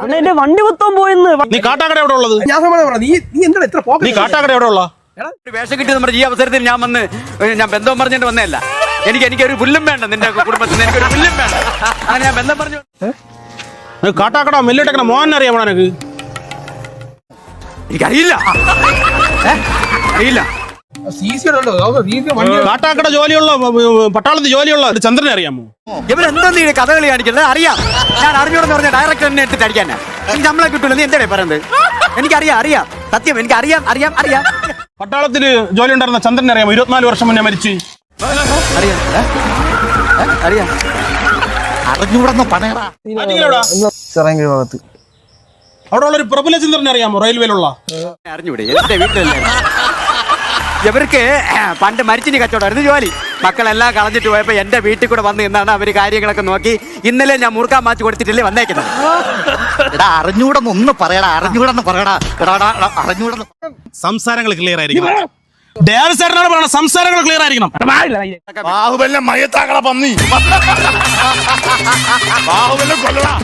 എന്റെ വണ്ടി മൊത്തം പോയെന്ന്. നീ കാട്ടാക്കട എവിടെ ഉള്ളത്? ഞാൻ നീ എന്താ എത്ര നീ കാട്ടാക്കട എവിടെ ഉള്ള? വേഷം കിട്ടി നമ്മുടെ ഈ അവസരത്തിൽ ഞാൻ വന്ന് ഞാൻ ബന്ധം പറഞ്ഞിട്ട് വന്നതല്ല. എനിക്കൊരു പുല്ലും വേണ്ട നിന്റെ കുടുംബത്തിന്, എനിക്കൊരു പുല്ലും വേണ്ട. അങ്ങനെ ഞാൻ ബന്ധം പറഞ്ഞു. കാട്ടാക്കട മെല്ലിട്ടക്കണ മോഹൻ അറിയാമോ നിനക്ക്? എനിക്കറിയില്ല, അറിയില്ല. കാട്ടാക്കട ജോലിയുള്ള പട്ടാളത്തിൽ ജോലിയുള്ള ചന്ദ്രനെ അറിയാമോ? ഇവരെന്താ നീ കഥകളി കാണിക്കുന്നത്? അറിയാം, ഞാൻ അറിഞ്ഞൂടെന്ന് പറഞ്ഞ ഡയറക്ടർ എന്നെ എടുത്തിട്ട് അടിക്കാനാ. എനിക്ക് നമ്മളെ കിട്ടൂല. നീ എന്താ പറയുന്നത്? എനിക്കറിയാം, അറിയാം, സത്യം എനിക്ക് അറിയാം, അറിയാം, അറിയാം. പട്ടാളത്തില് ജോലി ഉണ്ടായിരുന്ന ചന്ദ്രനെ അറിയാമോ? 24 വർഷം മുന്നേ മരിച്ചു. അറിയാം, അറിയാം. അറിഞ്ഞൂടെന്ന് പറയടാ. ഭാഗത്ത് അവിടെ ഉള്ള ഒരു പ്രബല ചന്ദ്രനെ അറിയാമോ? റെയിൽവേയിലുള്ള. അറിഞ്ഞൂടെ? എന്റെ വീട്ടിലല്ലേ. ഇവർക്ക് പണ്ട് മരിച്ചിന് കച്ചവടമായിരുന്നു ജോലി. മക്കളെല്ലാം കളഞ്ഞിട്ട് പോയപ്പോ എന്റെ വീട്ടിൽ കൂടെ വന്ന് നിന്നാണ് അവര് കാര്യങ്ങളൊക്കെ നോക്കി. ഇന്നലെ ഞാൻ മുറുക്കാൻ മാച്ച് കൊടുത്തിട്ടല്ലേ വന്നേക്കുന്നത്. എടാ അറിഞ്ഞൂടെന്ന് ഒന്ന് പറയടാ, അറിഞ്ഞൂടെന്ന് പറയടാ. അറിഞ്ഞൂടെന്ന് സംസാരങ്ങൾ ക്ലിയർ ആയിരിക്കണം. ഡേവിസേട്ടനോട് പറയണം, സംസാരങ്ങൾ ക്ലിയർ ആയിരിക്കണം. ബാഹുബലിനെ മയത്താക്കള പന്നി, ബാഹുബലിനെ കൊല്ലടാ.